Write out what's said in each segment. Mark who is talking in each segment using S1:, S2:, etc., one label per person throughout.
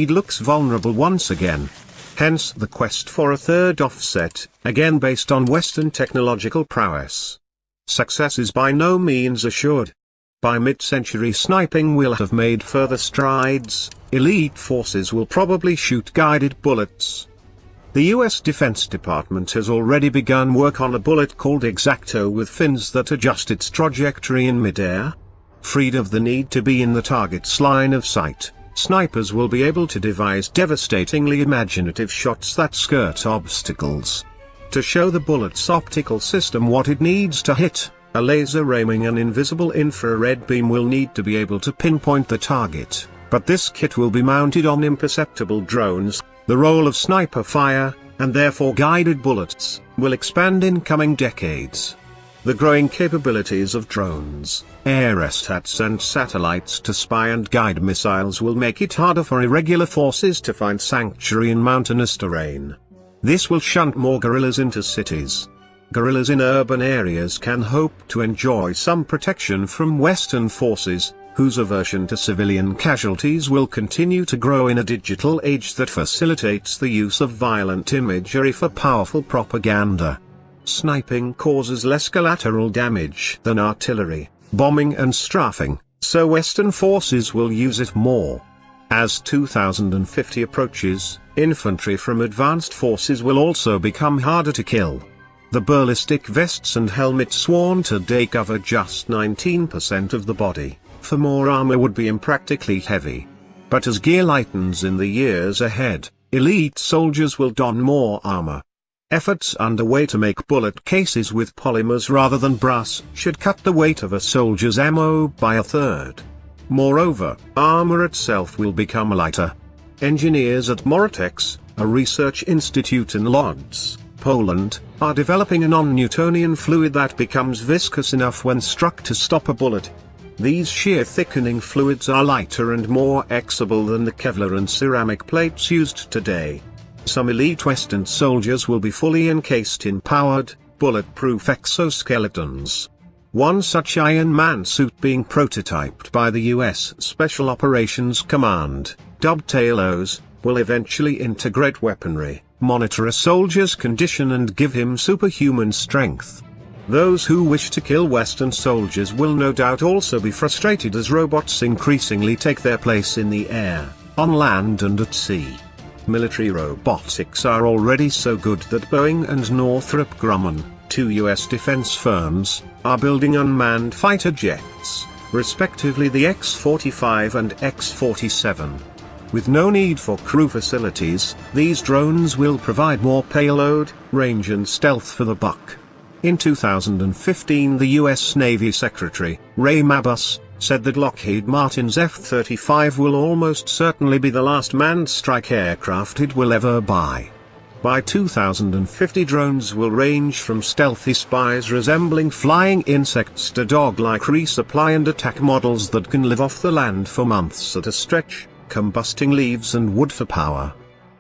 S1: looks vulnerable once again. Hence the quest for a third offset, again based on Western technological prowess. Success is by no means assured. By mid-century sniping will have made further strides. Elite forces will probably shoot guided bullets. The US Defense Department has already begun work on a bullet called Exacto with fins that adjust its trajectory in midair. Freed of the need to be in the target's line of sight, snipers will be able to devise devastatingly imaginative shots that skirt obstacles. To show the bullet's optical system what it needs to hit, a laser aiming an invisible infrared beam will need to be able to pinpoint the target, but this kit will be mounted on imperceptible drones. The role of sniper fire, and therefore guided bullets, will expand in coming decades. The growing capabilities of drones, aerostats and satellites to spy and guide missiles will make it harder for irregular forces to find sanctuary in mountainous terrain. This will shunt more guerrillas into cities. Guerrillas in urban areas can hope to enjoy some protection from Western forces, whose aversion to civilian casualties will continue to grow in a digital age that facilitates the use of violent imagery for powerful propaganda. Sniping causes less collateral damage than artillery, bombing and strafing, so Western forces will use it more. As 2050 approaches, infantry from advanced forces will also become harder to kill. The ballistic vests and helmets worn today cover just 19% of the body. For more armor would be impractically heavy. But as gear lightens in the years ahead, elite soldiers will don more armor. Efforts underway to make bullet cases with polymers rather than brass should cut the weight of a soldier's ammo by a third. Moreover, armor itself will become lighter. Engineers at Moritex, a research institute in Lodz, Poland, are developing a non-Newtonian fluid that becomes viscous enough when struck to stop a bullet. These shear thickening fluids are lighter and more exable than the Kevlar and ceramic plates used today. Some elite Western soldiers will be fully encased in powered, bulletproof exoskeletons. One such Iron Man suit being prototyped by the US Special Operations Command, dubbed Talos, will eventually integrate weaponry, monitor a soldier's condition and give him superhuman strength. Those who wish to kill Western soldiers will no doubt also be frustrated as robots increasingly take their place in the air, on land and at sea. Military robotics are already so good that Boeing and Northrop Grumman, two US defense firms, are building unmanned fighter jets, respectively the X-45 and X-47. With no need for crew facilities, these drones will provide more payload, range and stealth for the buck. In 2015 the US Navy Secretary, Ray Mabus, said that Lockheed Martin's F-35 will almost certainly be the last manned strike aircraft it will ever buy. By 2050 drones will range from stealthy spies resembling flying insects to dog-like resupply and attack models that can live off the land for months at a stretch, combusting leaves and wood for power.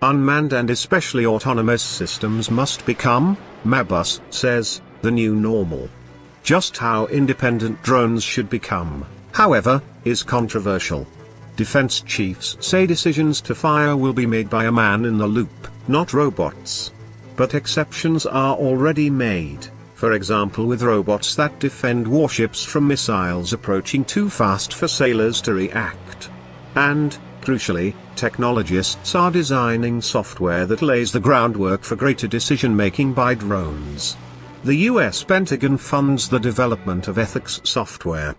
S1: Unmanned and especially autonomous systems must become, Mabus says, the new normal. Just how independent drones should become, however, is controversial. Defense chiefs say decisions to fire will be made by a man in the loop, not robots. But exceptions are already made, for example with robots that defend warships from missiles approaching too fast for sailors to react. And, crucially, technologists are designing software that lays the groundwork for greater decision-making by drones. The US Pentagon funds the development of ethics software.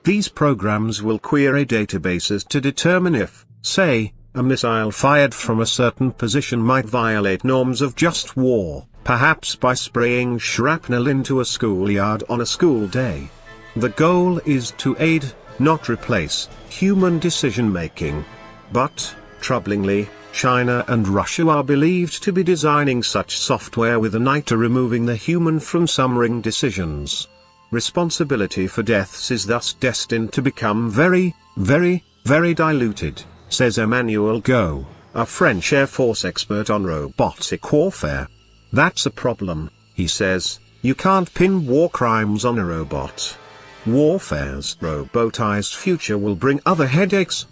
S1: These programs will query databases to determine if, say, a missile fired from a certain position might violate norms of just war, perhaps by spraying shrapnel into a schoolyard on a school day. The goal is to aid, not replace, human decision-making. But, troublingly, China and Russia are believed to be designing such software with an eye to removing the human from some ring decisions. Responsibility for deaths is thus destined to become very, very, very diluted, says Emmanuel Go, a French Air Force expert on robotic warfare. That's a problem, he says. You can't pin war crimes on a robot. Warfare's robotized future will bring other headaches.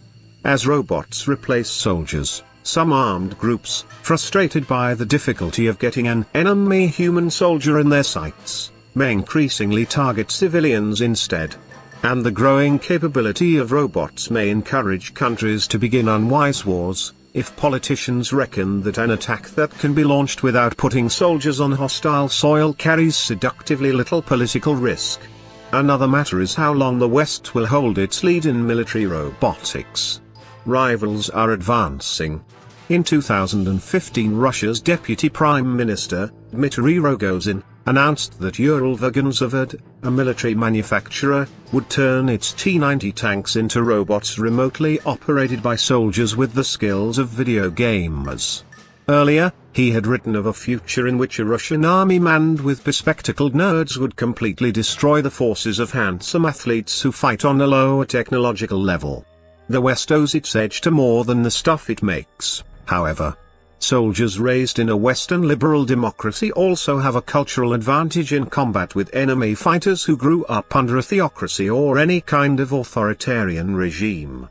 S1: As robots replace soldiers, some armed groups, frustrated by the difficulty of getting an enemy human soldier in their sights, may increasingly target civilians instead. And the growing capability of robots may encourage countries to begin unwise wars, if politicians reckon that an attack that can be launched without putting soldiers on hostile soil carries seductively little political risk. Another matter is how long the West will hold its lead in military robotics. Rivals are advancing. In 2015, Russia's Deputy Prime Minister, Dmitry Rogozin, announced that Uralvagonzavod, a military manufacturer, would turn its T-90 tanks into robots remotely operated by soldiers with the skills of video gamers. Earlier, he had written of a future in which a Russian army manned with bespectacled nerds would completely destroy the forces of handsome athletes who fight on a lower technological level. The West owes its edge to more than the stuff it makes, however. Soldiers raised in a Western liberal democracy also have a cultural advantage in combat with enemy fighters who grew up under a theocracy or any kind of authoritarian regime.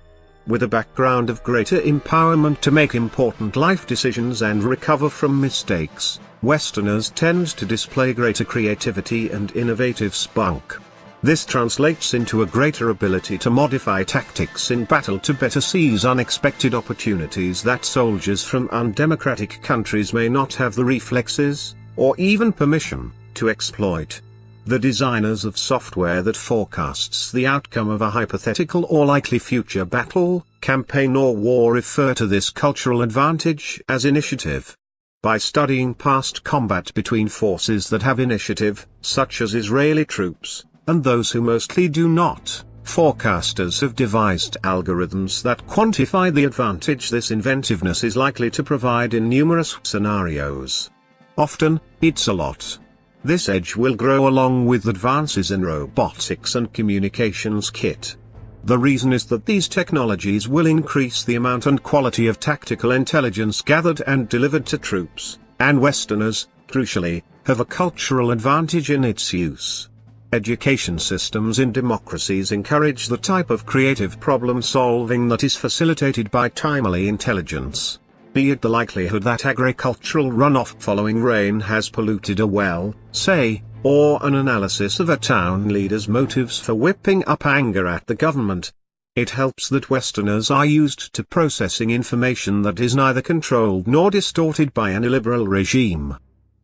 S1: With a background of greater empowerment to make important life decisions and recover from mistakes, Westerners tend to display greater creativity and innovative spunk. This translates into a greater ability to modify tactics in battle to better seize unexpected opportunities that soldiers from undemocratic countries may not have the reflexes, or even permission, to exploit. The designers of software that forecasts the outcome of a hypothetical or likely future battle, campaign or war refer to this cultural advantage as initiative. By studying past combat between forces that have initiative, such as Israeli troops, and those who mostly do not, forecasters have devised algorithms that quantify the advantage this inventiveness is likely to provide in numerous scenarios. Often, it's a lot. This edge will grow along with advances in robotics and communications kit. The reason is that these technologies will increase the amount and quality of tactical intelligence gathered and delivered to troops, and Westerners, crucially, have a cultural advantage in its use. Education systems in democracies encourage the type of creative problem-solving that is facilitated by timely intelligence. Be it the likelihood that agricultural runoff following rain has polluted a well, say, or an analysis of a town leader's motives for whipping up anger at the government. It helps that Westerners are used to processing information that is neither controlled nor distorted by an illiberal regime.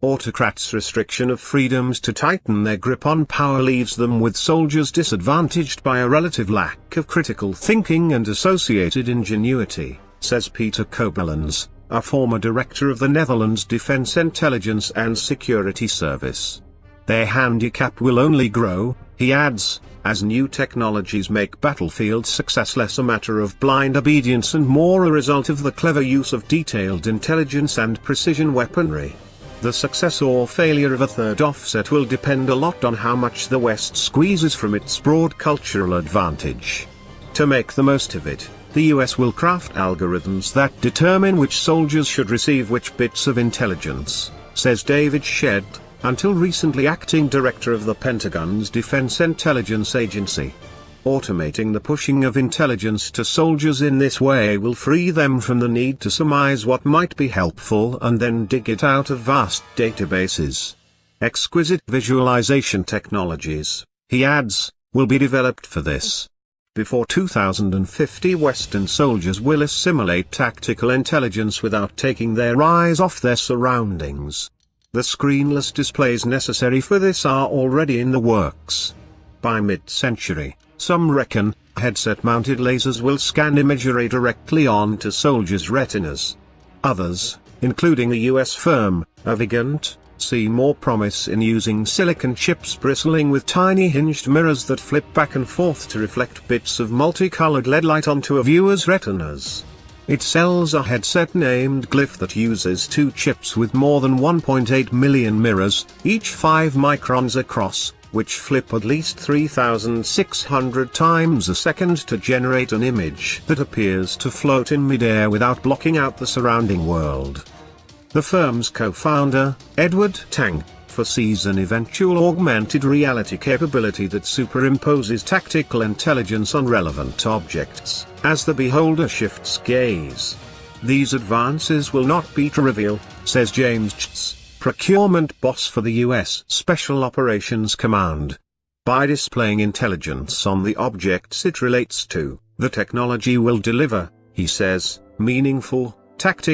S1: Autocrats' restriction of freedoms to tighten their grip on power leaves them with soldiers disadvantaged by a relative lack of critical thinking and associated ingenuity, says Peter Kobelens, a former director of the Netherlands Defense Intelligence and Security Service. Their handicap will only grow, he adds, as new technologies make battlefield success less a matter of blind obedience and more a result of the clever use of detailed intelligence and precision weaponry. The success or failure of a third offset will depend a lot on how much the West squeezes from its broad cultural advantage. To make the most of it, the US will craft algorithms that determine which soldiers should receive which bits of intelligence, says David Shedd, until recently acting director of the Pentagon's Defense Intelligence Agency. Automating the pushing of intelligence to soldiers in this way will free them from the need to surmise what might be helpful and then dig it out of vast databases. Exquisite visualization technologies, he adds, will be developed for this. Before 2050, Western soldiers will assimilate tactical intelligence without taking their eyes off their surroundings. The screenless displays necessary for this are already in the works. By mid-century, some reckon, headset-mounted lasers will scan imagery directly onto soldiers' retinas. Others, including the US firm, Avigant, see more promise in using silicon chips bristling with tiny hinged mirrors that flip back and forth to reflect bits of multicolored LED light onto a viewer's retinas. It sells a headset named Glyph that uses two chips with more than 1.8 million mirrors, each 5 microns across, which flip at least 3,600 times a second to generate an image that appears to float in midair without blocking out the surrounding world. The firm's co-founder, Edward Tang, foresees an eventual augmented reality capability that superimposes tactical intelligence on relevant objects, as the beholder shifts gaze. These advances will not be trivial, says James Chitts, procurement boss for the U.S. Special Operations Command. By displaying intelligence on the objects it relates to, the technology will deliver, he says, meaningful, tactical